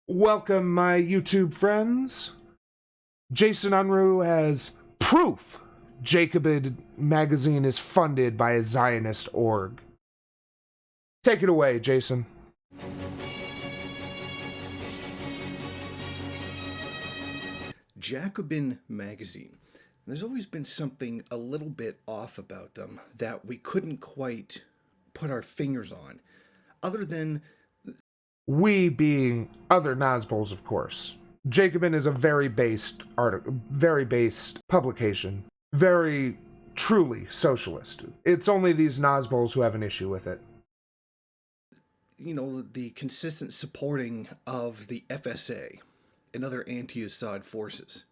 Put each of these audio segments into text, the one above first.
Welcome, my YouTube friends. Jason Unruhe has proof Jacobin magazine is funded by a Zionist org. Take it away, Jason. Jacobin magazine. There's always been something a little bit off about them that we couldn't quite put our fingers on, other than We being other Nazbols, of course. Jacobin is a very based publication, very truly socialist. It's only these Nazbols who have an issue with it. The consistent supporting of the FSA and other anti-Assad forces,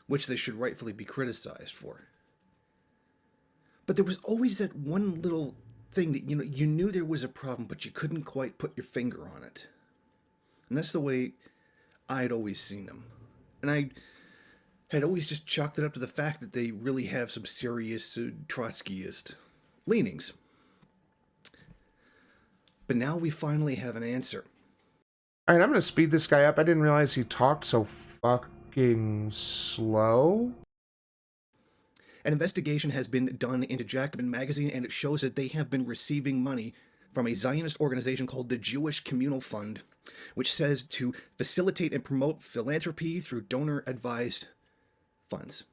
which they should rightfully be criticized for. But there was always that one little thing that, you knew there was a problem, but you couldn't quite put your finger on it. And that's the way I'd always seen them. And I had always just chalked it up to the fact that they really have some serious Trotskyist leanings. But now we finally have an answer. Alright, I'm going to speed this guy up. I didn't realize he talked so fucking slow. An investigation has been done into Jacobin magazine, and it shows that they have been receiving money from a Zionist organization called the Jewish Communal Fund, which says to facilitate and promote philanthropy through donor-advised funds.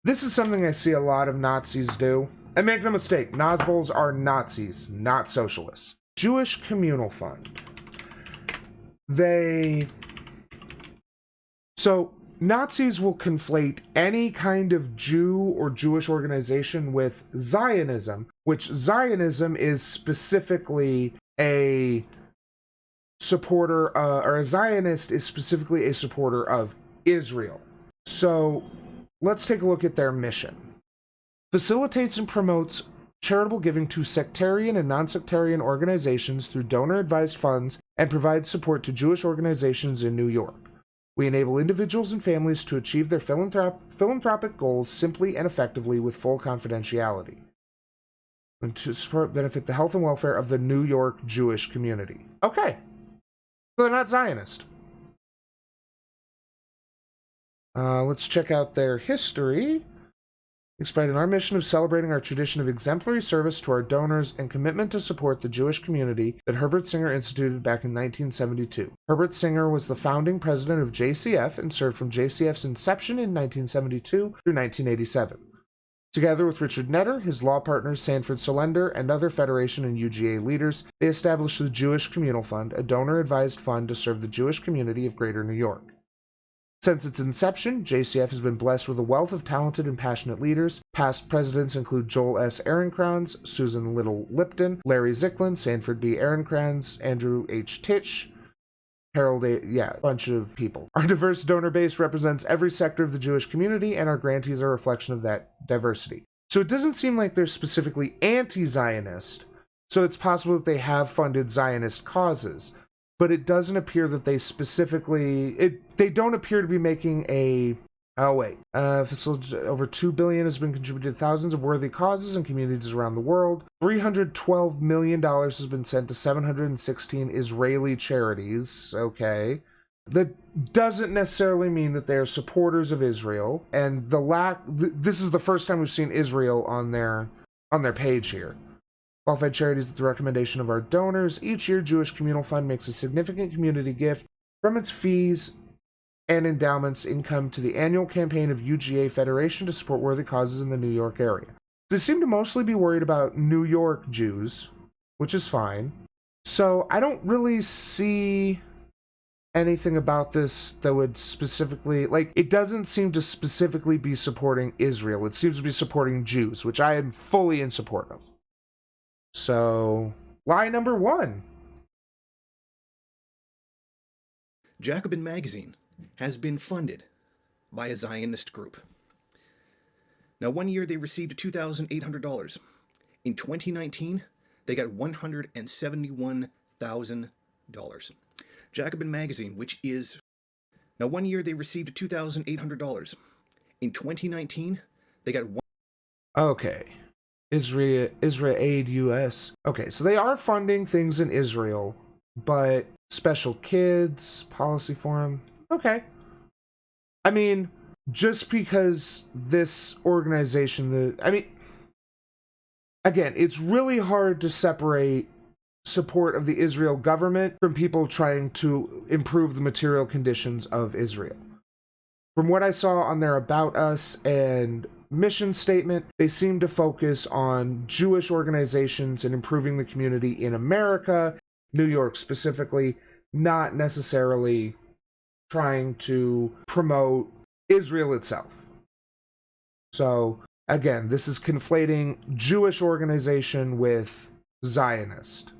This is something I see a lot of Nazis do. And make no mistake, Nazbols are Nazis, not socialists. Jewish Communal Fund. So, Nazis will conflate any kind of Jew or Jewish organization with Zionism, which Zionism is specifically a supporter, or a Zionist is specifically a supporter of Israel. So, let's take a look at their mission. Facilitates and promotes charitable giving to sectarian and non-sectarian organizations through donor-advised funds and provides support to Jewish organizations in New York. We enable individuals and families to achieve their philanthropic goals simply and effectively with full confidentiality, and to support benefit the health and welfare of the New York Jewish community. Okay. So they're not Zionist. Let's check out their history. Explain in our mission of celebrating our tradition of exemplary service to our donors and commitment to support the Jewish community that Herbert Singer instituted back in 1972. Herbert Singer was the founding president of JCF and served from JCF's inception in 1972 through 1987. Together with Richard Netter, his law partners Sanford Solender, and other Federation and UGA leaders, they established the Jewish Communal Fund, a donor-advised fund to serve the Jewish community of Greater New York. Since its inception, JCF has been blessed with a wealth of talented and passionate leaders. Past presidents include Joel S. Ehrenkranz, Susan Little Lipton, Larry Zicklin, Sanford B. Ehrenkranz, Andrew H. Titch, Harold A. Bunch of people. Our diverse donor base represents every sector of the Jewish community, and our grantees are a reflection of that diversity. So it doesn't seem like they're specifically anti-Zionist, so it's possible that they have funded Zionist causes. But it doesn't appear that they specifically... They don't appear to be making a... over $2 billion has been contributed to thousands of worthy causes and communities around the world. $312 million has been sent to 716 Israeli charities. Okay. That doesn't necessarily mean that they're supporters of Israel. And this is the first time we've seen Israel on their page here. Qualified charities at the recommendation of our donors. Each year, Jewish Communal Fund makes a significant community gift from its fees and endowments income to the annual campaign of UGA Federation to support worthy causes in the New York area. They seem to mostly be worried about New York Jews, which is fine. So I don't really see anything about this that would specifically... it doesn't seem to specifically be supporting Israel. It seems to be supporting Jews, which I am fully in support of. So, lie number 1. Jacobin magazine has been funded by a Zionist group. Now, one year they received $2,800. In 2019, they got $171,000. Jacobin magazine, which is... Now, one year they received $2,800. In 2019, they got... Okay. Israel Aid US. Okay, so they are funding things in Israel. but special kids, policy forum, okay. I mean, just because this organization, again, it's really hard to separate support of the Israel government from people trying to improve the material conditions of Israel. From what I saw on their About Us and mission statement, they seem to focus on Jewish organizations and improving the community in America, New York specifically, not necessarily trying to promote Israel itself. So, again, this is conflating Jewish organization with Zionist.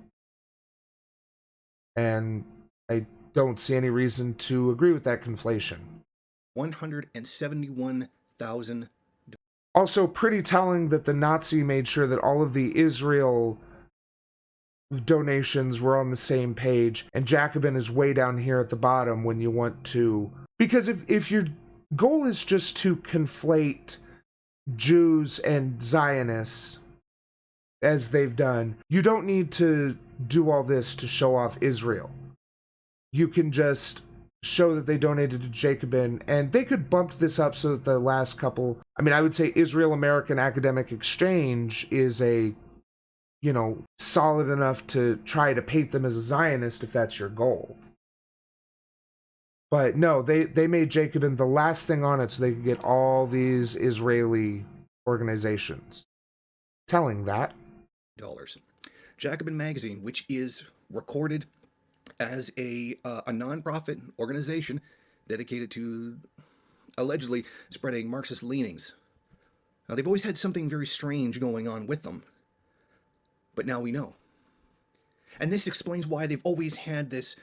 And I don't see any reason to agree with that conflation. 171,000. Also, pretty telling that the Nazi made sure that all of the Israel donations were on the same page, and Jacobin is way down here at the bottom when you want to... Because if your goal is just to conflate Jews and Zionists, as they've done, you don't need to do all this to show off Israel. You can just show that they donated to Jacobin, and they could bump this up so that the last couple... I would say Israel-American Academic Exchange is solid enough to try to paint them as a Zionist if that's your goal. But no, they made Jacobin the last thing on it so they could get all these Israeli organizations. Telling that. Jacobin magazine, which is recorded as a non-profit organization dedicated to allegedly spreading Marxist leanings. Now, they've always had something very strange going on with them, but now we know. And this explains why they've always had this...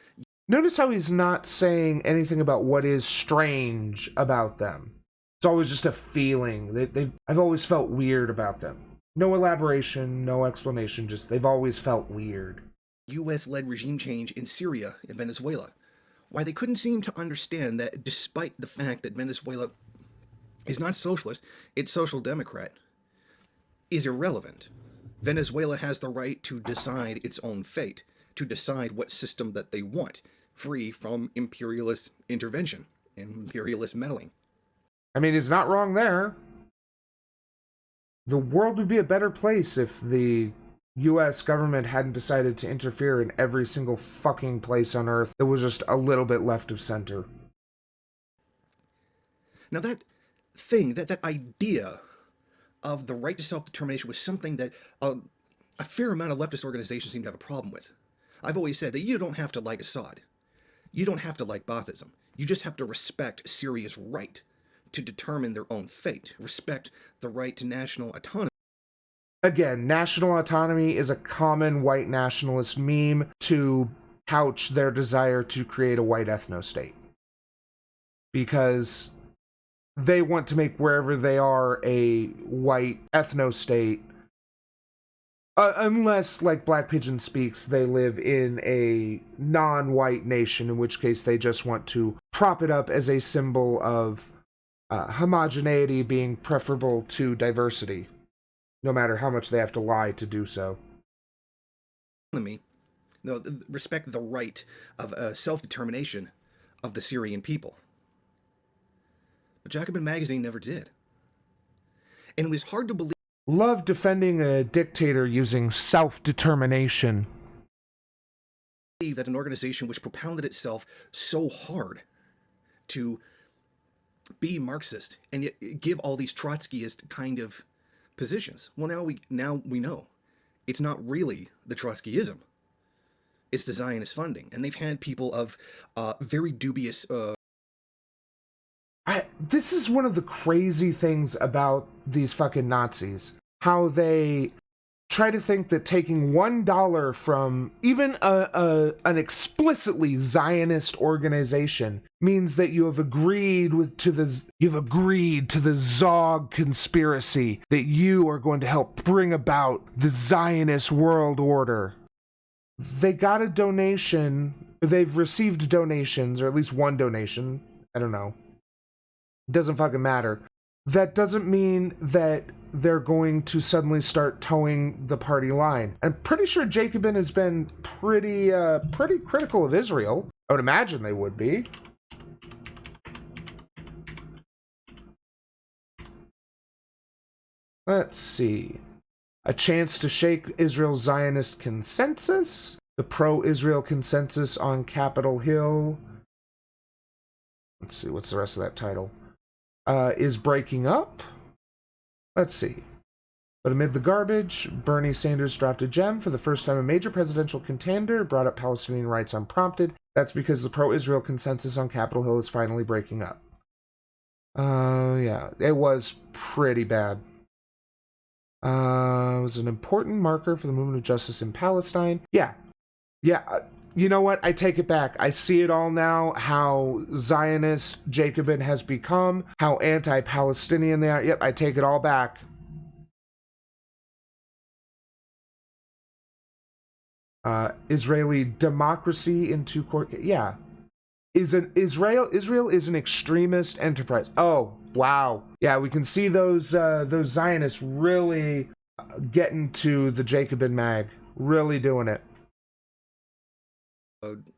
Notice how he's not saying anything about what is strange about them. It's always just a feeling. I've always felt weird about them. No elaboration, no explanation, just they've always felt weird. US-led regime change in Syria and Venezuela. Why they couldn't seem to understand that despite the fact that Venezuela is not socialist, it's social democrat, is irrelevant. Venezuela has the right to decide its own fate, to decide what system that they want, free from imperialist intervention and imperialist meddling. He's not wrong there. The world would be a better place if the US government hadn't decided to interfere in every single fucking place on Earth that was just a little bit left of center. Now that thing, that idea of the right to self-determination was something that a fair amount of leftist organizations seem to have a problem with. I've always said that you don't have to like Assad. You don't have to like Baathism. You just have to respect Syria's right to determine their own fate, respect the right to national autonomy. Again, national autonomy is a common white nationalist meme to couch their desire to create a white ethno-state. Because they want to make wherever they are a white ethno-state. Unless, like Black Pigeon speaks, they live in a non-white nation, in which case they just want to prop it up as a symbol of homogeneity being preferable to diversity, no matter how much they have to lie to do so. No, respect the right of self-determination of the Syrian people. But Jacobin magazine never did. And it was hard to believe... Love defending a dictator using self-determination. That an organization which propounded itself so hard to be Marxist and yet give all these Trotskyist kind of positions. Well, now we know it's not really the Trotskyism. It's the Zionist funding. And they've had people of very dubious... This is one of the crazy things about these fucking Nazis. How they try to think that taking $1 from even an explicitly Zionist organization means that you have agreed to the Zog conspiracy, that you are going to help bring about the Zionist world order. They got a donation. They've received donations, or at least one donation. I don't know. It doesn't fucking matter. that doesn't mean that they're going to suddenly start towing the party line. I'm pretty sure Jacobin has been pretty critical of Israel. I would imagine they would be. Let's see. A chance to shake Israel's Zionist consensus. The pro-Israel consensus on Capitol Hill. Let's see, what's the rest of that title? Is breaking up. Let's see. But amid the garbage, Bernie Sanders dropped a gem. For the first time, a major presidential contender brought up Palestinian rights unprompted. That's because the pro-Israel consensus on Capitol Hill is finally breaking up. Yeah, it was pretty bad. It was an important marker for the movement of justice in Palestine. Yeah. You know what? I take it back. I see it all now, how Zionist Jacobin has become, how anti-Palestinian they are. Yep, I take it all back. Israeli democracy in two court. Yeah. Israel is an extremist enterprise. Oh, wow. Yeah, we can see those Zionists really getting to the Jacobin mag. Really doing it.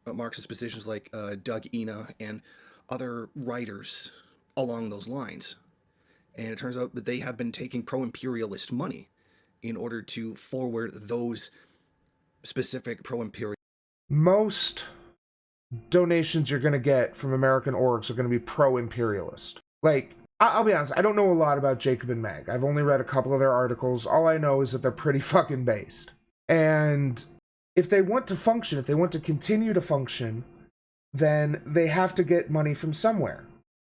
Marxist positions like Doug Ina and other writers along those lines. And it turns out that they have been taking pro-imperialist money in order to forward those specific pro-imperial. Most donations you're going to get from American orgs are going to be pro-imperialist. Like, I'll be honest, I don't know a lot about Jacobin Mag. I've only read a couple of their articles. All I know is that they're pretty fucking based. And if they want to function, if they want to continue to function, then they have to get money from somewhere.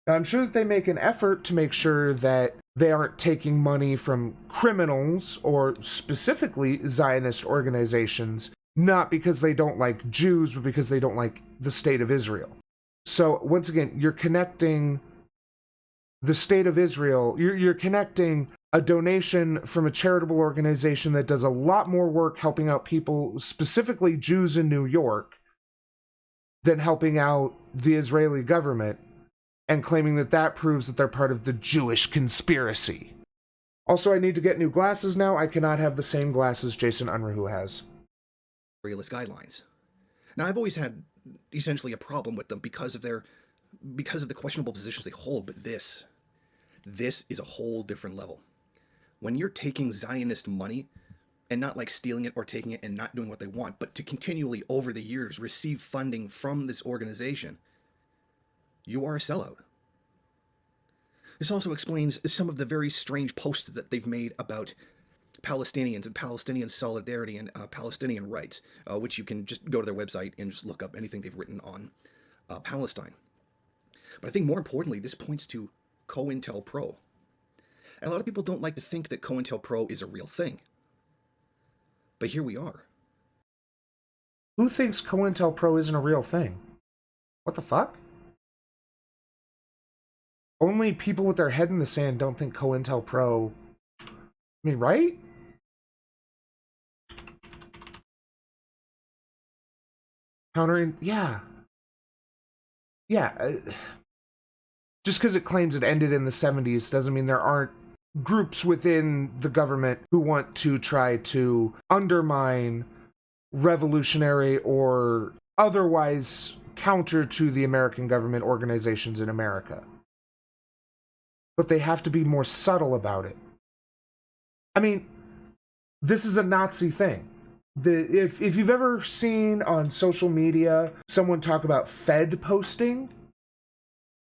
Now, I'm sure that they make an effort to make sure that they aren't taking money from criminals or specifically Zionist organizations, not because they don't like Jews, but because they don't like the state of Israel. So, once again, you're connecting the state of Israel, you're connecting a donation from a charitable organization that does a lot more work helping out people, specifically Jews in New York, than helping out the Israeli government, and claiming that that proves that they're part of the Jewish conspiracy. Also, I need to get new glasses now. I cannot have the same glasses Jason Unruhe has. Realist guidelines. Now, I've always had essentially a problem with them because of the questionable positions they hold, but this is a whole different level. When you're taking Zionist money and not like stealing it or taking it and not doing what they want, but to continually over the years receive funding from this organization, you are a sellout. This also explains some of the very strange posts that they've made about Palestinians and Palestinian solidarity and Palestinian rights, which you can just go to their website and just look up anything they've written on Palestine. But I think more importantly, this points to COINTELPRO. And a lot of people don't like to think that COINTELPRO is a real thing. But here we are. Who thinks COINTELPRO isn't a real thing? What the fuck? Only people with their head in the sand don't think COINTELPRO... I mean, right? Countering... Yeah. Yeah. Just because it claims it ended in the 70s doesn't mean there aren't groups within the government who want to try to undermine revolutionary or otherwise counter to the American government organizations in America. But they have to be more subtle about it. I mean, this is a Nazi thing. If you've ever seen on social media someone talk about Fed posting,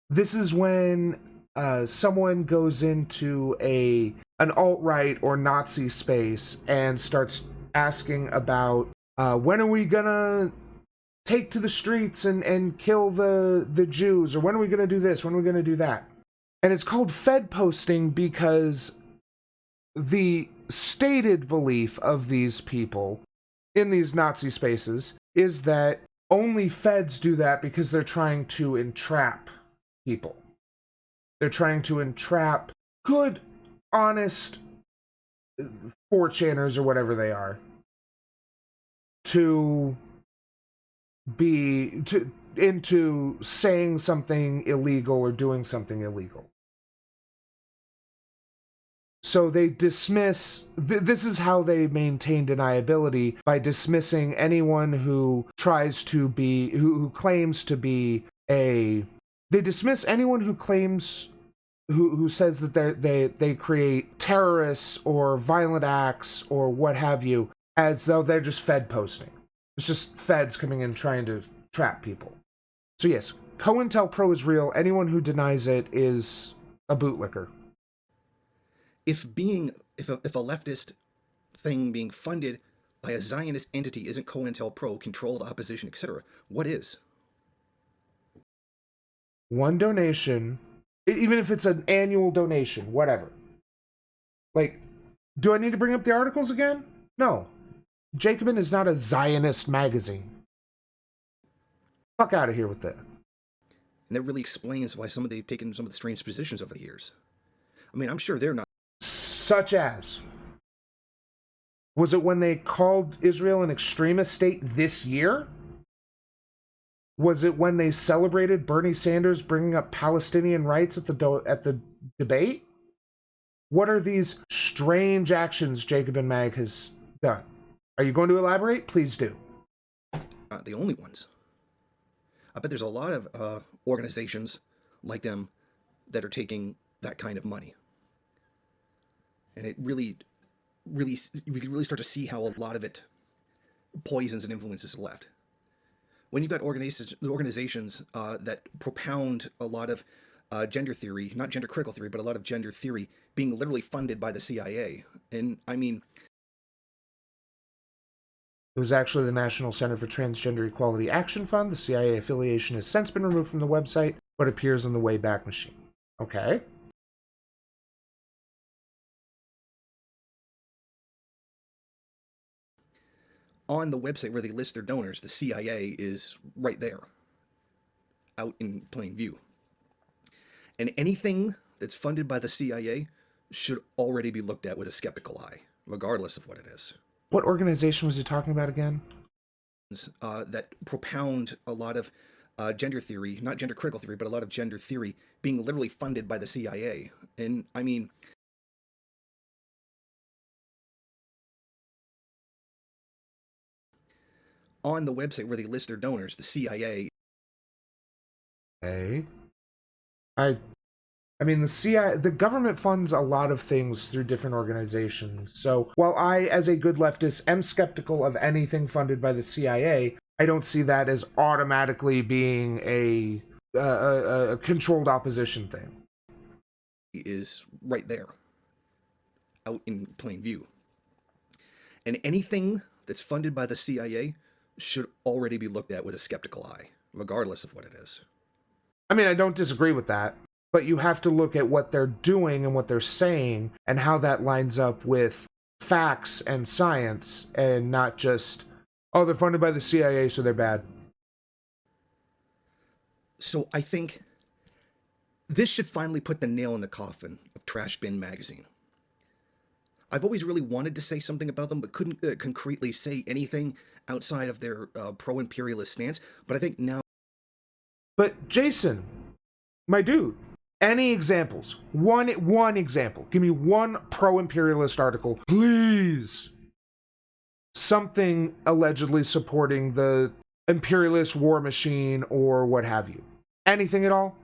this is when someone goes into an alt-right or Nazi space and starts asking about when are we gonna take to the streets and kill the Jews, or when are we gonna do this, when are we gonna do that? And it's called Fed posting because the stated belief of these people in these Nazi spaces is that only Feds do that because they're trying to entrap people. They're trying to entrap good, honest 4chaners or whatever they are into saying something illegal or doing something illegal. So they dismiss, this is how they maintain deniability, by dismissing anyone who tries to be, who claims to be they dismiss anyone who claims, who says that they create terrorists or violent acts or what have you, as though they're just Fed posting. It's just Feds coming in trying to trap people. So yes, COINTELPRO is real. Anyone who denies it is a bootlicker. If a leftist thing being funded by a Zionist entity isn't COINTELPRO, controlled opposition, etc., what is? One donation, even if it's an annual donation, whatever. Like, do I need to bring up the articles again? No. Jacobin is not a Zionist magazine. Fuck out of here with that. And that really explains why they've taken some of the strange positions over the years. I mean, I'm sure they're not. Such as, was it when they called Israel an extremist state this year? Was it when they celebrated Bernie Sanders bringing up Palestinian rights at the debate? What are these strange actions Jacobin Mag has done? Are you going to elaborate? Please do. Not the only ones. I bet there's a lot of organizations like them that are taking that kind of money. And it really, we can really start to see how a lot of it poisons and influences the left. When you've got organizations that propound a lot of gender theory, not gender critical theory, but a lot of gender theory being literally funded by the CIA. And I mean, it was actually the National Center for Transgender Equality Action Fund. The CIA affiliation has since been removed from the website, but appears in the Wayback Machine. Okay. on the website where they list their donors, the CIA is right there, out in plain view. And anything that's funded by the CIA should already be looked at with a skeptical eye, regardless of what it is. What organization was he talking about again? That propound a lot of gender theory, not gender critical theory, but a lot of gender theory being literally funded by the CIA. And I mean, on the website where they list their donors, the CIA. Okay. I mean, the CIA, the government funds a lot of things through different organizations. So while I, as a good leftist, am skeptical of anything funded by the CIA, I don't see that as automatically being a controlled opposition thing. Is right there, out in plain view. And anything that's funded by the CIA should already be looked at with a skeptical eye, regardless of what it is. I mean, I don't disagree with that, but you have to look at what they're doing and what they're saying and how that lines up with facts and science, and not just, oh, they're funded by the CIA, so they're bad. So I think this should finally put the nail in the coffin of Trash Bin Magazine. I've always really wanted to say something about them, but couldn't concretely say anything outside of their pro-imperialist stance. But I think now... But Jason, my dude, any examples? One example. Give me one pro-imperialist article, please. Something allegedly supporting the imperialist war machine or what have you. Anything at all?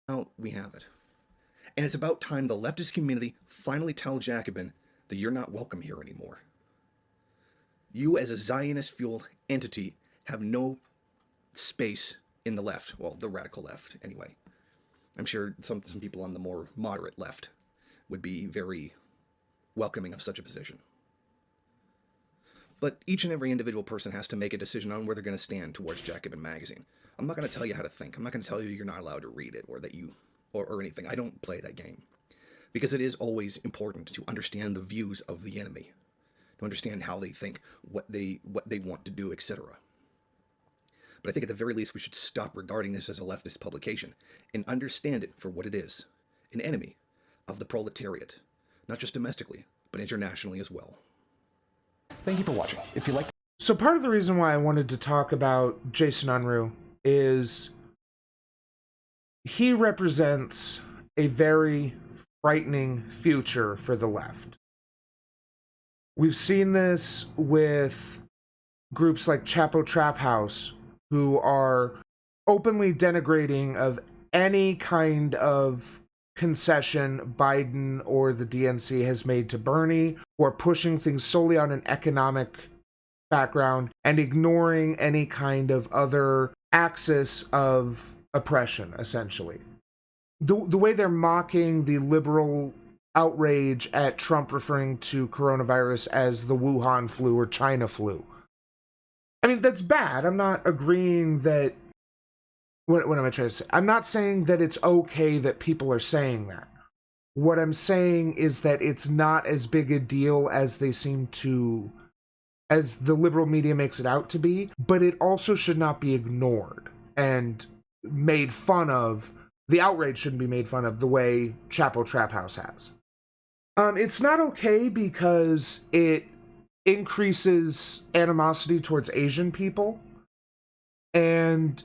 Now we have it. And it's about time the leftist community finally tell Jacobin that you're not welcome here anymore. You, as a Zionist-fueled entity, have no space in the left. Well, the radical left, anyway. I'm sure some people on the more moderate left would be very welcoming of such a position. But each and every individual person has to make a decision on where they're going to stand towards Jacobin Magazine. I'm not going to tell you how to think. I'm not going to tell you you're not allowed to read it, or that you... or anything. I don't play that game. Because it is always important to understand the views of the enemy, to understand how they think, what they want to do, etc. But I think at the very least we should stop regarding this as a leftist publication and understand it for what it is, an enemy of the proletariat, not just domestically, but internationally as well. Thank you for watching. If you like... So part of the reason why I wanted to talk about Jason Unruhe is he represents a very frightening future for the left. We've seen this with groups like Chapo Trap House, who are openly denigrating of any kind of concession Biden or the DNC has made to Bernie, who are pushing things solely on an economic background and ignoring any kind of other axis of oppression, essentially. The way they're mocking the liberal outrage at Trump referring to coronavirus as the Wuhan flu or China flu. I mean, that's bad. I'm not agreeing that... What am I trying to say? I'm not saying that it's okay that people are saying that. What I'm saying is that it's not as big a deal as they seem to... as the liberal media makes it out to be, but it also should not be ignored and made fun of. The outrage shouldn't be made fun of the way Chapo Trap House has. It's not okay because it increases animosity towards Asian people and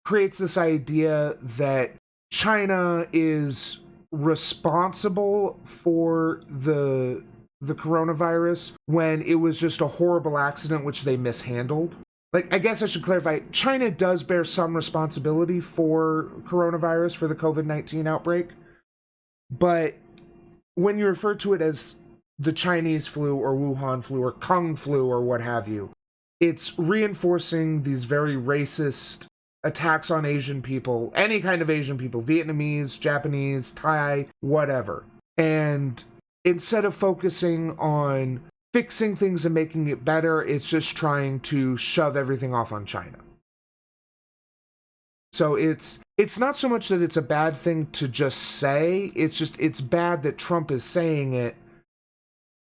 creates this idea that China is responsible for the coronavirus when it was just a horrible accident which they mishandled. Like, I guess I should clarify, China does bear some responsibility for coronavirus, for the COVID-19 outbreak, but when you refer to it as the Chinese flu or Wuhan flu or Kung flu or what have you, it's reinforcing these very racist attacks on Asian people, any kind of Asian people, Vietnamese, Japanese, Thai, whatever. And instead of focusing on fixing things and making it better, it's just trying to shove everything off on China. So it's not so much that it's a bad thing to just say, it's bad that Trump is saying it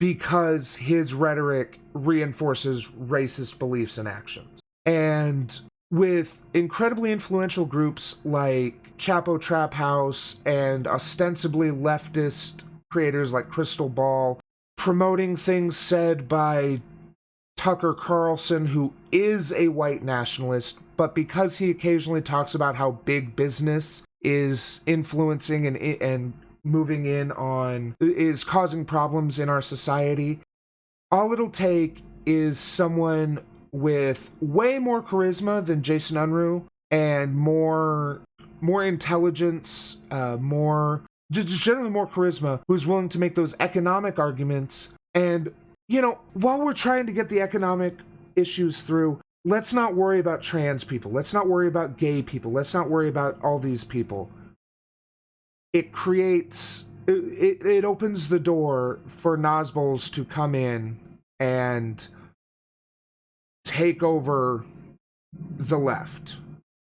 because his rhetoric reinforces racist beliefs and actions. And with incredibly influential groups like Chapo Trap House and ostensibly leftist creators like Crystal Ball promoting things said by Tucker Carlson, who is a white nationalist, but because he occasionally talks about how big business is influencing and moving in on, is causing problems in our society, all it'll take is someone with way more charisma than Jason Unruhe and more intelligence, just generally more charisma, who's willing to make those economic arguments. And, you know, while we're trying to get the economic issues through, let's not worry about trans people. Let's not worry about gay people. Let's not worry about all these people. It opens the door for Nazbols to come in and take over the left.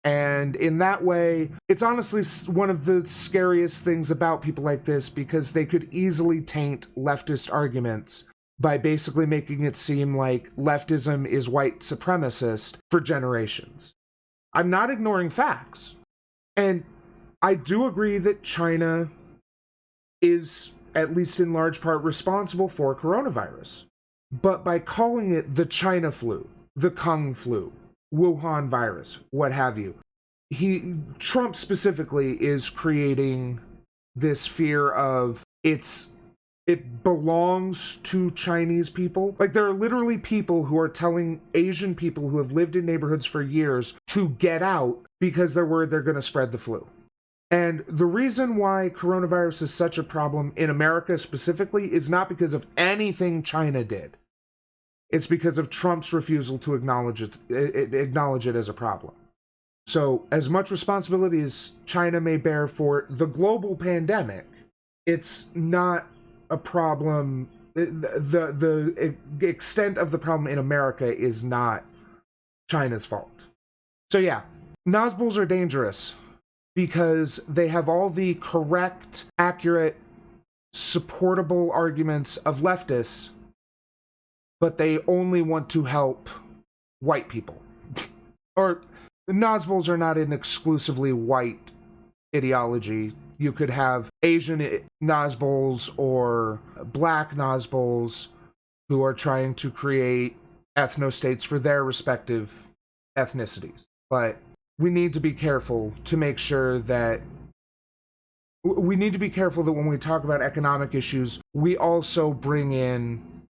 And in that way, it's honestly one of the scariest things about people like this, because they could easily taint leftist arguments by basically making it seem like leftism is white supremacist for generations. I'm not ignoring facts. And I do agree that China is, at least in large part, responsible for coronavirus. But by calling it the China flu, the Kung flu, Wuhan virus, what have you, Trump specifically is creating this fear of it belongs to Chinese people. Like, there are literally people who are telling Asian people who have lived in neighborhoods for years to get out because they're worried they're going to spread the flu. And the reason why coronavirus is such a problem in America specifically is not because of anything China did. It's because of Trump's refusal to acknowledge it as a problem. So, as much responsibility as China may bear for the global pandemic, it's not a problem. The extent of the problem in America is not China's fault. So yeah, Nazbols are dangerous because they have all the correct, accurate, supportable arguments of leftists, but they only want to help white people. Or, Nazbols are not an exclusively white ideology. You could have Asian Nazbols or black Nazbols who are trying to create ethno-states for their respective ethnicities. But we need to be careful to make sure that we need to be careful that when we talk about economic issues, we also bring in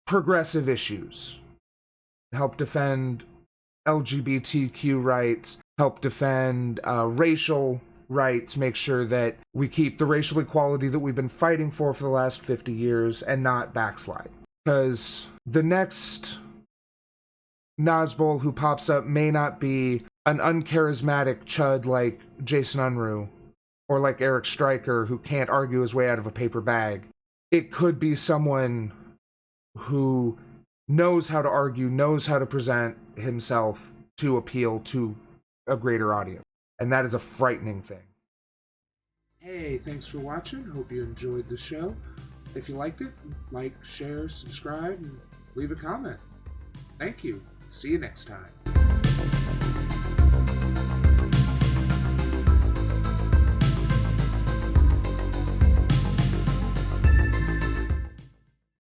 progressive issues, help defend LGBTQ rights, help defend racial rights, make sure that we keep the racial equality that we've been fighting for the last 50 years and not backslide. Because the next Nazbol who pops up may not be an uncharismatic chud like Jason Unruhe or like Eric Stryker who can't argue his way out of a paper bag. It could be someone who knows how to argue, knows how to present himself to appeal to a greater audience. And that is a frightening thing. Hey, thanks for watching. Hope you enjoyed the show. If you liked it, like, share, subscribe, and leave a comment. Thank you. See you next time.